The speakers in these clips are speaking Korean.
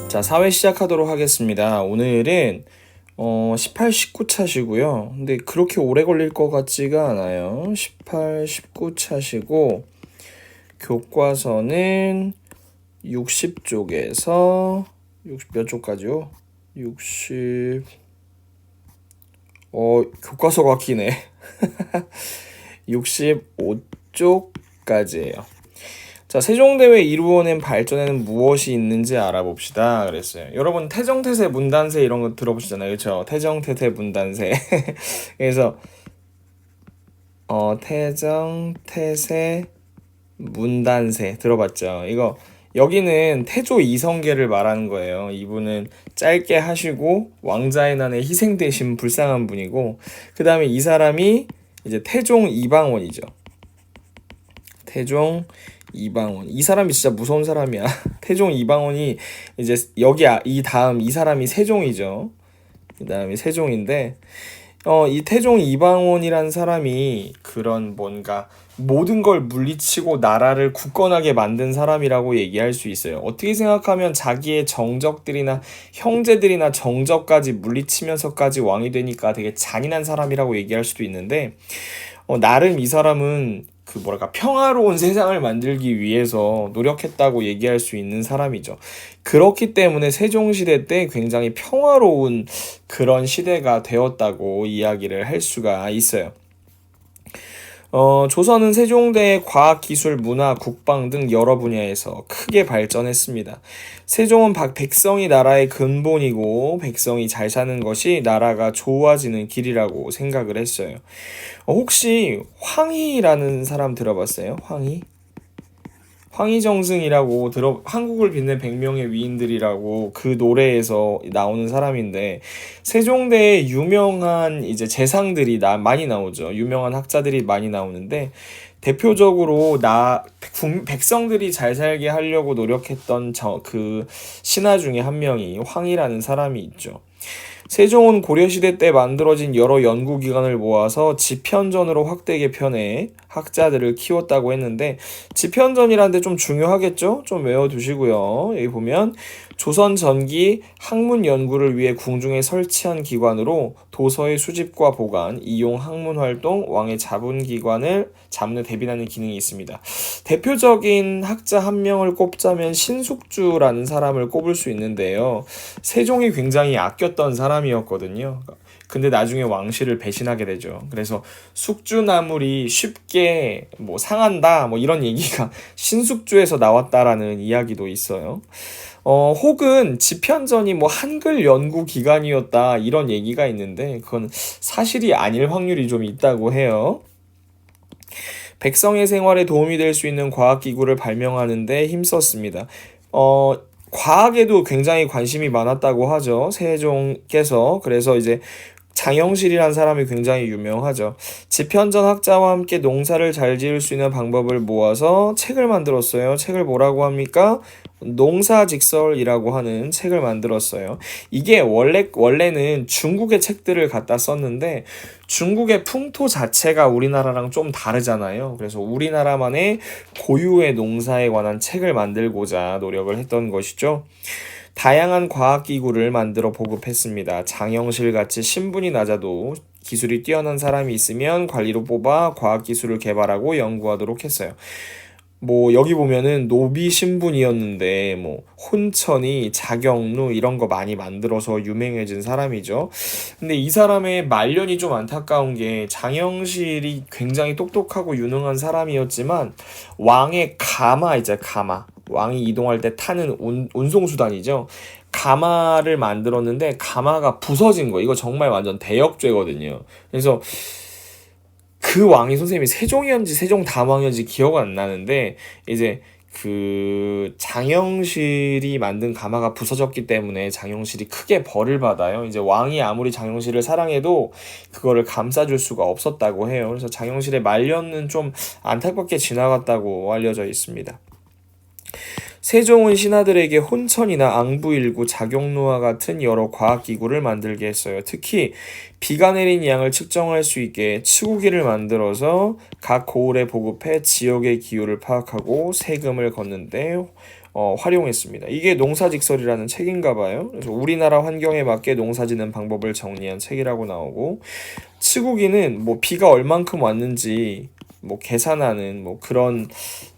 자, 사회 시작하도록 하겠습니다. 오늘은 18, 19차시고요. 근데 그렇게 오래 걸릴 것 같지가 않아요. 18, 19차시고 교과서는 60쪽에서 60 몇 쪽까지요? 60 교과서가 기네. 65쪽까지예요. 자, 세종대왕 이루어낸 발전에는 무엇이 있는지 알아봅시다. 그랬어요. 여러분, 태정태세, 문단세 이런 거 들어보시잖아요. 그렇죠? 태정태세, 문단세. 그래서 태정태세, 문단세 들어봤죠? 이거 여기는 태조 이성계를 말하는 거예요. 이분은 짧게 하시고 왕자의 난에 희생되신 불쌍한 분이고, 그 다음에 이 사람이 이제 태종 이방원이죠. 태종 이방원. 이 사람이 진짜 무서운 사람이야. 태종 이방원이 이제 이 다음 이 사람이 세종이죠. 그 다음이 세종인데, 이 태종 이방원이란 사람이 그런 뭔가 모든 걸 물리치고 나라를 굳건하게 만든 사람이라고 얘기할 수 있어요. 어떻게 생각하면 자기의 정적들이나 형제들이나 정적까지 물리치면서까지 왕이 되니까 되게 잔인한 사람이라고 얘기할 수도 있는데, 나름 이 사람은 평화로운 세상을 만들기 위해서 노력했다고 얘기할 수 있는 사람이죠. 그렇기 때문에 세종시대 때 굉장히 평화로운 그런 시대가 되었다고 이야기를 할 수가 있어요. 조선은 세종대의 과학, 기술, 문화, 국방 등 여러 분야에서 크게 발전했습니다. 세종은 백성이 나라의 근본이고 백성이 잘 사는 것이 나라가 좋아지는 길이라고 생각을 했어요. 혹시 황희라는 사람 들어봤어요? 황희? 황희정승이라고 한국을 빛낸 100명의 위인들이라고 그 노래에서 나오는 사람인데, 세종대에 유명한 이제 재상들이 많이 나오죠. 유명한 학자들이 많이 나오는데, 대표적으로 백성들이 잘 살게 하려고 노력했던 그 신하 중에 한 명이 황희라는 사람이 있죠. 세종은 고려시대 때 만들어진 여러 연구기관을 모아서 지편전으로 확대 개편해 학자들을 키웠다고 했는데, 지편전이라는 데 좀 중요하겠죠? 좀 외워두시고요. 여기 보면 조선 전기 학문 연구를 위해 궁중에 설치한 기관으로 도서의 수집과 보관, 이용 학문 활동, 왕의 자문기관을 잡는 대비하는 기능이 있습니다. 대표적인 학자 한 명을 꼽자면 신숙주라는 사람을 꼽을 수 있는데요. 세종이 굉장히 아꼈던 사람이었거든요. 근데 나중에 왕실을 배신하게 되죠. 그래서 숙주나물이 쉽게 상한다 이런 얘기가 신숙주에서 나왔다라는 이야기도 있어요. 혹은 지편전이 한글 연구 기관이었다 이런 얘기가 있는데, 그건 사실이 아닐 확률이 좀 있다고 해요. 백성의 생활에 도움이 될 수 있는 과학기구를 발명하는 데 힘썼습니다. 과학에도 굉장히 관심이 많았다고 하죠, 세종께서. 그래서 이제 장영실이라는 사람이 굉장히 유명하죠. 지편전 학자와 함께 농사를 잘 지을 수 있는 방법을 모아서 책을 만들었어요. 책을 뭐라고 합니까? 농사직설이라고 하는 책을 만들었어요. 이게 원래는 중국의 책들을 갖다 썼는데, 중국의 풍토 자체가 우리나라랑 좀 다르잖아요. 그래서 우리나라만의 고유의 농사에 관한 책을 만들고자 노력을 했던 것이죠. 다양한 과학기구를 만들어 보급했습니다. 장영실 같이 신분이 낮아도 기술이 뛰어난 사람이 있으면 관리로 뽑아 과학기술을 개발하고 연구하도록 했어요. 여기 보면은 노비 신분이었는데 혼천이, 자경루 이런 거 많이 만들어서 유명해진 사람이죠. 근데 이 사람의 말년이 좀 안타까운 게, 장영실이 굉장히 똑똑하고 유능한 사람이었지만 왕의 가마, 왕이 이동할 때 타는 운송수단이죠. 가마를 만들었는데 가마가 부서진 거. 이거 정말 완전 대역죄거든요. 그래서 그 왕이 선생님이 세종이었는지 세종담왕이었는지 기억은 안 나는데, 이제 그 장영실이 만든 가마가 부서졌기 때문에 장영실이 크게 벌을 받아요. 이제 왕이 아무리 장영실을 사랑해도 그거를 감싸줄 수가 없었다고 해요. 그래서 장영실의 말년은 좀 안타깝게 지나갔다고 알려져 있습니다. 세종은 신하들에게 혼천이나 앙부일구, 자경루와 같은 여러 과학기구를 만들게 했어요. 특히 비가 내린 양을 측정할 수 있게 치구기를 만들어서 각 고을에 보급해 지역의 기후를 파악하고 세금을 걷는데 활용했습니다. 이게 농사직설이라는 책인가 봐요. 그래서 우리나라 환경에 맞게 농사짓는 방법을 정리한 책이라고 나오고, 치구기는 뭐 비가 얼만큼 왔는지 뭐 계산하는 뭐 그런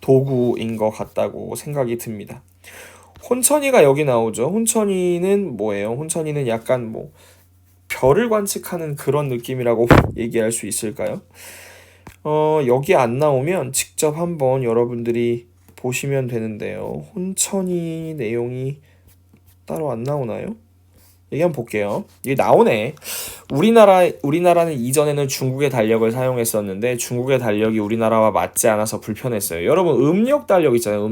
도구인 것 같다고 생각이 듭니다. 혼천이가 여기 나오죠. 혼천이는 뭐예요? 혼천이는 약간 뭐 별을 관측하는 그런 느낌이라고 얘기할 수 있을까요? 여기 안 나오면 직접 한번 여러분들이 보시면 되는데요. 혼천이 내용이 따로 안 나오나요? 여기 한번 볼게요. 이게 나오네. 우리나라는 이전에는 중국의 달력을 사용했었는데 중국의 달력이 우리나라와 맞지 않아서 불편했어요. 여러분 음력 달력 있잖아요.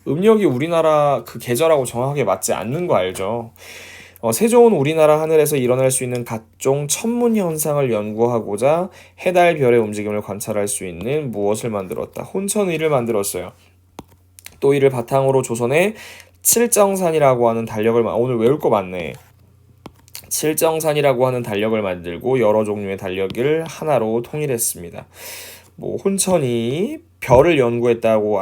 음력이 우리나라 그 계절하고 정확하게 맞지 않는 거 알죠? 세종은 우리나라 하늘에서 일어날 수 있는 각종 천문 현상을 연구하고자 해달 별의 움직임을 관찰할 수 있는 무엇을 만들었다. 혼천의를 만들었어요. 또 이를 바탕으로 조선에 칠정산이라고 하는 달력을 오늘 외울 거 많네. 칠정산이라고 하는 달력을 만들고 여러 종류의 달력을 하나로 통일했습니다. 뭐 혼천이 별을 연구했다고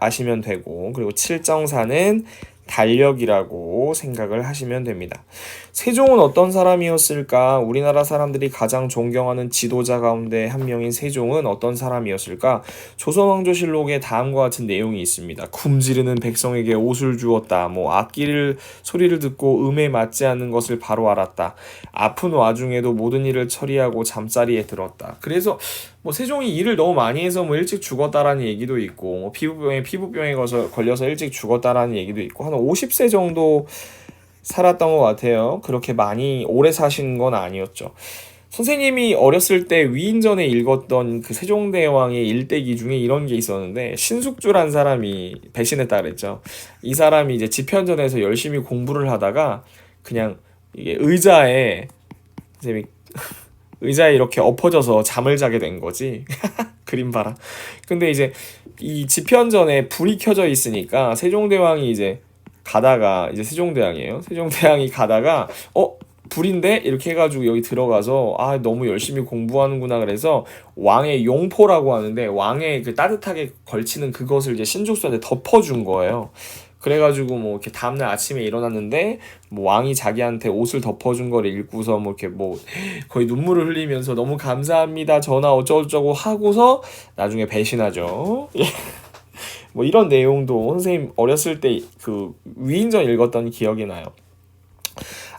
아시면 되고, 그리고 칠정산은 달력이라고 생각을 하시면 됩니다. 세종은 어떤 사람이었을까? 우리나라 사람들이 가장 존경하는 지도자 가운데 한 명인 세종은 어떤 사람이었을까? 조선왕조실록에 다음과 같은 내용이 있습니다. 굶지르는 백성에게 옷을 주었다. 뭐 악기를 소리를 듣고 음에 맞지 않는 것을 바로 알았다. 아픈 와중에도 모든 일을 처리하고 잠자리에 들었다. 그래서 뭐 세종이 일을 너무 많이 해서 뭐 일찍 죽었다라는 얘기도 있고, 뭐 피부병에 걸려서 일찍 죽었다라는 얘기도 있고, 한 50세 정도 살았던 것 같아요. 그렇게 많이 오래 사신 건 아니었죠. 선생님이 어렸을 때 위인전에 읽었던 그 세종대왕의 일대기 중에 이런 게 있었는데, 신숙주란 사람이 배신했다 그랬죠. 이 사람이 이제 집현전에서 열심히 공부를 하다가 그냥 이게 의자에 이렇게 엎어져서 잠을 자게 된 거지. 그림 봐라. 근데 이제 이 집현전에 불이 켜져 있으니까 세종대왕이 이제 가다가, 이제 세종대왕이에요. 세종대왕이 가다가 불인데 이렇게 해가지고 여기 들어가서 너무 열심히 공부하는구나, 그래서 왕의 용포라고 하는데 왕의 그 따뜻하게 걸치는 그것을 이제 신족수한테 덮어준 거예요. 그래가지고 뭐 이렇게 다음날 아침에 일어났는데 뭐 왕이 자기한테 옷을 덮어준 걸 읽고서 뭐 이렇게 뭐 거의 눈물을 흘리면서 너무 감사합니다 전하 어쩌고저쩌고 하고서 나중에 배신하죠. 뭐 이런 내용도 선생님 어렸을 때 그 위인전 읽었던 기억이 나요.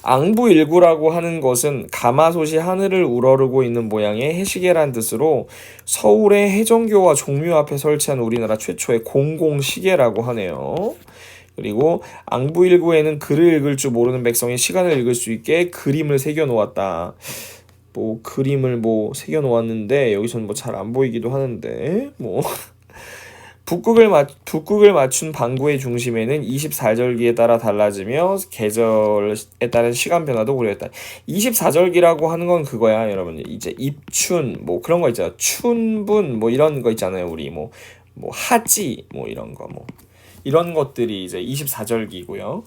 앙부일구라고 하는 것은 가마솥이 하늘을 우러르고 있는 모양의 해시계란 뜻으로 서울의 해정교와 종묘 앞에 설치한 우리나라 최초의 공공시계라고 하네요. 그리고 앙부일구에는 글을 읽을 줄 모르는 백성이 시간을 읽을 수 있게 그림을 새겨 놓았다. 뭐 그림을 뭐 새겨 놓았는데 여기서는 뭐 잘 안 보이기도 하는데 뭐 북극을 맞춘 방구의 중심에는 24절기에 따라 달라지며 계절에 따른 시간 변화도 고려했다. 24절기라고 하는 건 그거야, 여러분. 이제 입춘 뭐 그런 거 있잖아. 춘분 뭐 이런 거 있잖아요. 우리 뭐 하지 뭐 이런 거 뭐 이런 것들이 이제 24절기고요.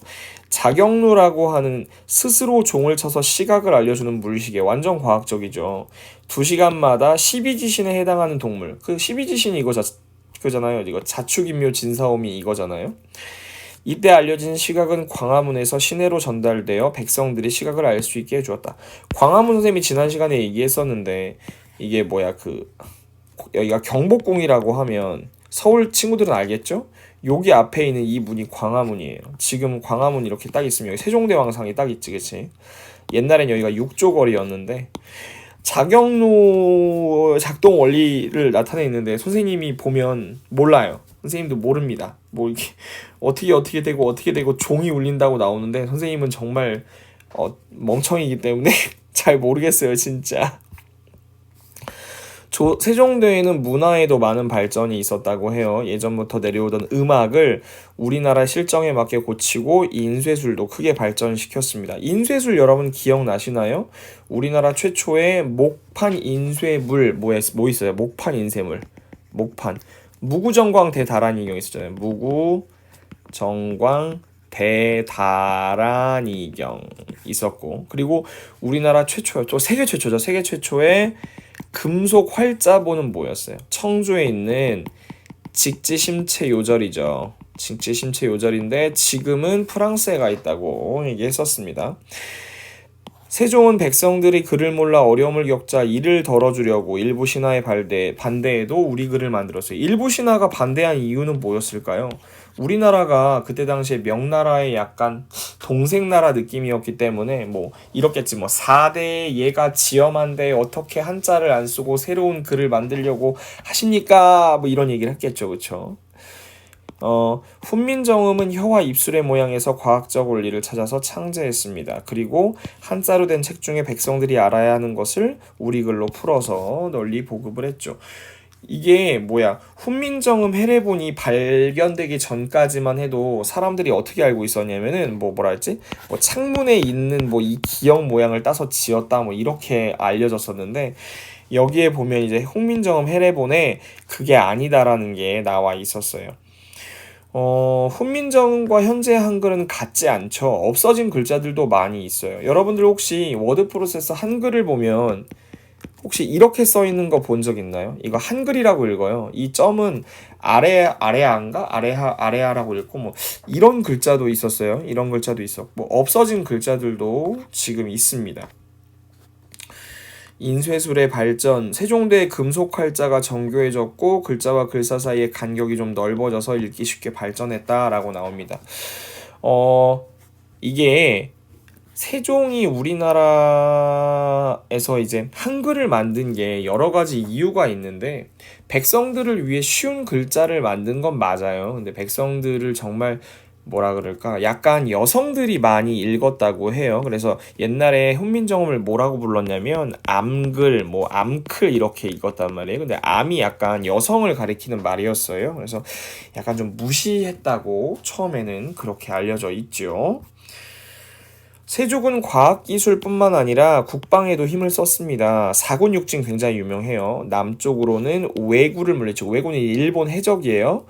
자경루라고 하는 스스로 종을 쳐서 시각을 알려주는 물시계, 완전 과학적이죠. 2시간마다 12지신에 해당하는 동물, 그 12지신이 그거잖아요. 이거 자축인묘 진사오미 이거잖아요. 이때 알려진 시각은 광화문에서 시내로 전달되어 백성들이 시각을 알 수 있게 해주었다. 광화문 선생님이 지난 시간에 얘기했었는데 이게 뭐야, 여기가 경복궁이라고 하면 서울 친구들은 알겠죠? 여기 앞에 있는 이 문이 광화문이에요. 지금 광화문 이렇게 딱 있으면 여기 세종대왕상이 딱 있지, 그치? 옛날엔 여기가 육조거리였는데 자경루 작동 원리를 나타내는데 선생님이 보면 몰라요. 선생님도 모릅니다. 뭐 이렇게 어떻게 되고 종이 울린다고 나오는데 선생님은 정말 멍청이기 때문에 잘 모르겠어요, 진짜. 세종대에는 문화에도 많은 발전이 있었다고 해요. 예전부터 내려오던 음악을 우리나라 실정에 맞게 고치고 인쇄술도 크게 발전시켰습니다. 인쇄술 여러분 기억나시나요? 우리나라 최초의 목판 인쇄물 뭐 있어요? 목판 인쇄물. 목판. 무구정광 대다란이경 있었잖아요. 무구 정광, 대다란이경 있었고, 그리고 우리나라 최초, 또 세계 최초죠. 세계 최초의 금속 활자본은 뭐였어요? 청주에 있는 직지심체 요절이죠. 직지심체 요절인데 지금은 프랑스에 가 있다고 얘기했었습니다. 세종은 백성들이 글을 몰라 어려움을 겪자 이를 덜어주려고 일부 신하의 반대에도 우리 글을 만들었어요. 일부 신하가 반대한 이유는 뭐였을까요? 우리나라가 그때 당시에 명나라의 약간 동생나라 느낌이었기 때문에 뭐 이렇겠지, 뭐 4대 얘가 지엄한데 어떻게 한자를 안 쓰고 새로운 글을 만들려고 하십니까? 뭐 이런 얘기를 했겠죠. 그쵸? 훈민정음은 혀와 입술의 모양에서 과학적 원리를 찾아서 창제했습니다. 그리고 한자로 된 책 중에 백성들이 알아야 하는 것을 우리 글로 풀어서 널리 보급을 했죠. 이게 뭐야? 훈민정음 해례본이 발견되기 전까지만 해도 사람들이 어떻게 알고 있었냐면은 뭐라 했지? 뭐 창문에 있는 뭐 이 기역 모양을 따서 지었다 뭐 이렇게 알려졌었는데, 여기에 보면 이제 훈민정음 해례본에 그게 아니다라는 게 나와 있었어요. 훈민정음과 현재 한글은 같지 않죠. 없어진 글자들도 많이 있어요. 여러분들 혹시 워드 프로세서 한글을 보면 혹시 이렇게 써 있는 거 본 적 있나요? 이거 한글이라고 읽어요. 이 점은 아래아인가? 아래아라고 읽고 뭐 이런 글자도 있었어요. 이런 글자도 있었고 뭐 없어진 글자들도 지금 있습니다. 인쇄술의 발전, 세종대 금속 활자가 정교해졌고 글자와 글사 사이의 간격이 좀 넓어져서 읽기 쉽게 발전했다라고 나옵니다. 이게 세종이 우리나라에서 이제 한글을 만든 게 여러 가지 이유가 있는데, 백성들을 위해 쉬운 글자를 만든 건 맞아요. 근데 백성들을 정말 뭐라 그럴까, 약간 여성들이 많이 읽었다고 해요. 그래서 옛날에 훈민정음을 뭐라고 불렀냐면 암글, 뭐 암클 이렇게 읽었단 말이에요. 근데 암이 약간 여성을 가리키는 말이었어요. 그래서 약간 좀 무시했다고 처음에는 그렇게 알려져 있죠. 세종은 과학기술뿐만 아니라 국방에도 힘을 썼습니다. 사군육진 굉장히 유명해요. 남쪽으로는 우에구를 물리치고, 우에구는 일본 해적이에요.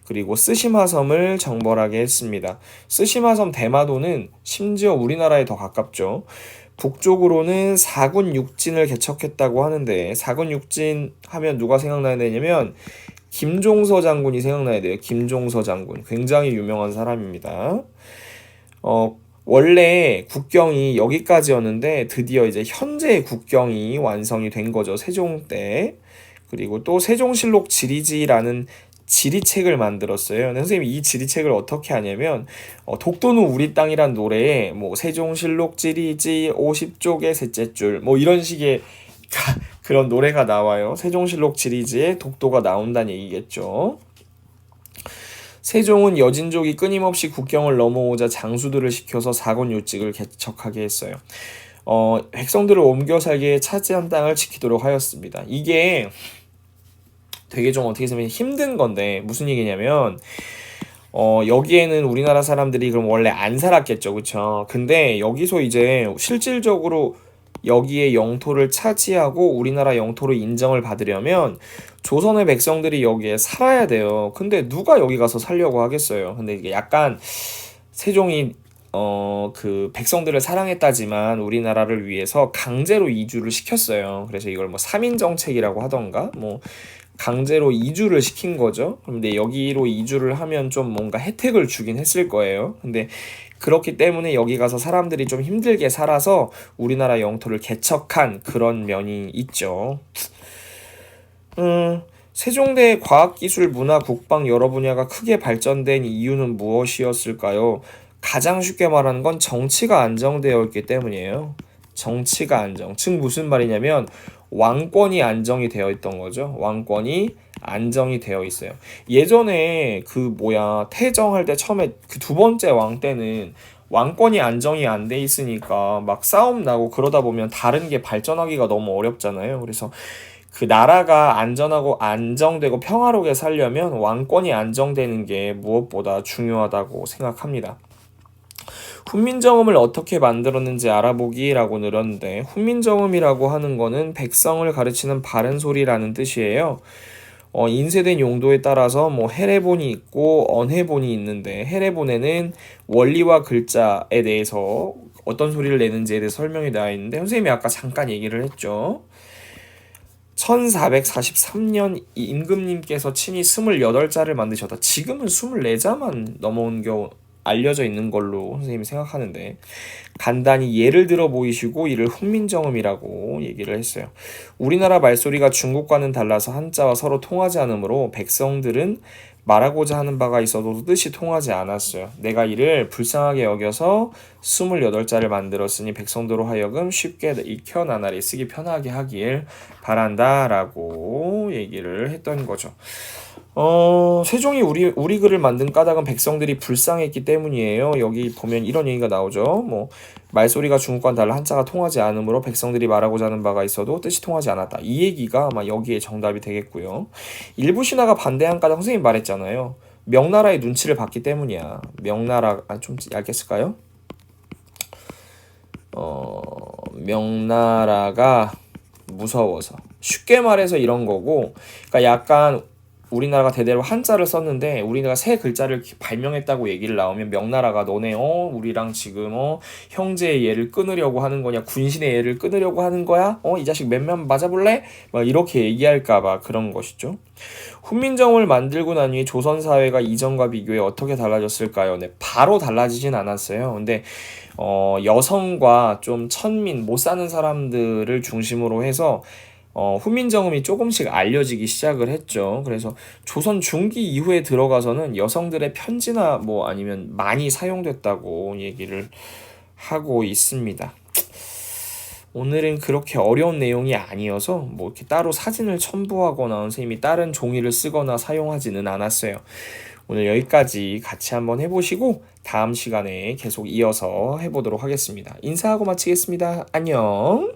그리고 쓰시마섬을 정벌하게 했습니다. 쓰시마섬 대마도는 심지어 우리나라에 더 가깝죠. 북쪽으로는 사군육진을 개척했다고 하는데, 사군육진 하면 누가 생각나야 되냐면 김종서 장군이 생각나야 돼요. 김종서 장군. 굉장히 유명한 사람입니다. 원래 국경이 여기까지였는데 드디어 이제 현재의 국경이 완성이 된 거죠. 세종 때. 그리고 또 세종실록 지리지라는 지리책을 만들었어요. 근데 선생님이 이 지리책을 어떻게 하냐면 독도는 우리 땅이란 노래에 뭐 세종실록 지리지 50쪽의 셋째 줄 뭐 이런 식의 그런 노래가 나와요. 세종실록 지리지에 독도가 나온다는 얘기겠죠. 세종은 여진족이 끊임없이 국경을 넘어오자 장수들을 시켜서 사군요직을 개척하게 했어요. 백성들을 옮겨 살게 차지한 땅을 지키도록 하였습니다. 이게 되게 좀 어떻게 보면 힘든 건데 무슨 얘기냐면 여기에는 우리나라 사람들이 그럼 원래 안 살았겠죠, 그쵸? 근데 여기서 이제 실질적으로 여기에 영토를 차지하고 우리나라 영토로 인정을 받으려면 조선의 백성들이 여기에 살아야 돼요. 근데 누가 여기 가서 살려고 하겠어요? 근데 이게 약간 세종이 그 백성들을 사랑했다지만 우리나라를 위해서 강제로 이주를 시켰어요. 그래서 이걸 뭐 3인 정책이라고 하던가 뭐 강제로 이주를 시킨 거죠. 근데 여기로 이주를 하면 좀 뭔가 혜택을 주긴 했을 거예요. 근데 그렇기 때문에 여기 가서 사람들이 좀 힘들게 살아서 우리나라 영토를 개척한 그런 면이 있죠. 세종대의 과학기술, 문화, 국방 여러 분야가 크게 발전된 이유는 무엇이었을까요? 가장 쉽게 말하는 건 정치가 안정되어 있기 때문이에요. 정치가 안정. 즉 무슨 말이냐면 왕권이 안정이 되어 있던 거죠. 왕권이 안정이 되어 있어요. 예전에 태정할 때 처음에 그 두 번째 왕 때는 왕권이 안정이 안 돼 있으니까 막 싸움 나고 그러다 보면 다른 게 발전하기가 너무 어렵잖아요. 그래서 그 나라가 안전하고 안정되고 평화롭게 살려면 왕권이 안정되는 게 무엇보다 중요하다고 생각합니다. 훈민정음을 어떻게 만들었는지 알아보기라고 늘었는데, 훈민정음이라고 하는 거는 백성을 가르치는 바른 소리라는 뜻이에요. 인쇄된 용도에 따라서 뭐 해례본이 있고 언해본이 있는데 해례본에는 원리와 글자에 대해서 어떤 소리를 내는지에 대해 설명이 나와 있는데 선생님이 아까 잠깐 얘기를 했죠. 1443년 임금님께서 친히 28자를 만드셨다. 지금은 24자만 넘어온 겨 알려져 있는 걸로 선생님이 생각하는데 간단히 예를 들어 보이시고 이를 훈민정음이라고 얘기를 했어요. 우리나라 말소리가 중국과는 달라서 한자와 서로 통하지 않으므로 백성들은 말하고자 하는 바가 있어도 뜻이 통하지 않았어요. 내가 이를 불쌍하게 여겨서 28자를 만들었으니 백성들로 하여금 쉽게 익혀 나날이 쓰기 편하게 하길 바란다라고 얘기를 했던 거죠. 세종이 우리 글을 만든 까닭은 백성들이 불쌍했기 때문이에요. 여기 보면 이런 얘기가 나오죠. 뭐 말소리가 중국과는 달라 한자가 통하지 않으므로 백성들이 말하고자 하는 바가 있어도 뜻이 통하지 않았다. 이 얘기가 아마 여기에 정답이 되겠고요. 일부 신하가 반대한 까닭 선생님 말했잖아요. 명나라의 눈치를 봤기 때문이야. 명나라 좀 얇게 쓸까요? 명나라가 무서워서 쉽게 말해서 이런 거고, 그러니까 약간 우리나라가 대대로 한자를 썼는데 우리나라가 새 글자를 발명했다고 얘기를 나오면 명나라가 너네 우리랑 지금 형제의 예를 끊으려고 하는 거냐, 군신의 예를 끊으려고 하는 거야? 이 자식 맨면 맞아볼래? 막 이렇게 얘기할까봐 그런 것이죠. 훈민정음을 만들고 난 뒤에 조선 사회가 이전과 비교해 어떻게 달라졌을까요? 네, 바로 달라지진 않았어요. 근데 여성과 좀 천민 못 사는 사람들을 중심으로 해서 훈민정음이 조금씩 알려지기 시작을 했죠. 그래서 조선 중기 이후에 들어가서는 여성들의 편지나 뭐 아니면 많이 사용됐다고 얘기를 하고 있습니다. 오늘은 그렇게 어려운 내용이 아니어서 뭐 이렇게 따로 사진을 첨부하거나 선생님이 다른 종이를 쓰거나 사용하지는 않았어요. 오늘 여기까지 같이 한번 해보시고 다음 시간에 계속 이어서 해보도록 하겠습니다. 인사하고 마치겠습니다. 안녕.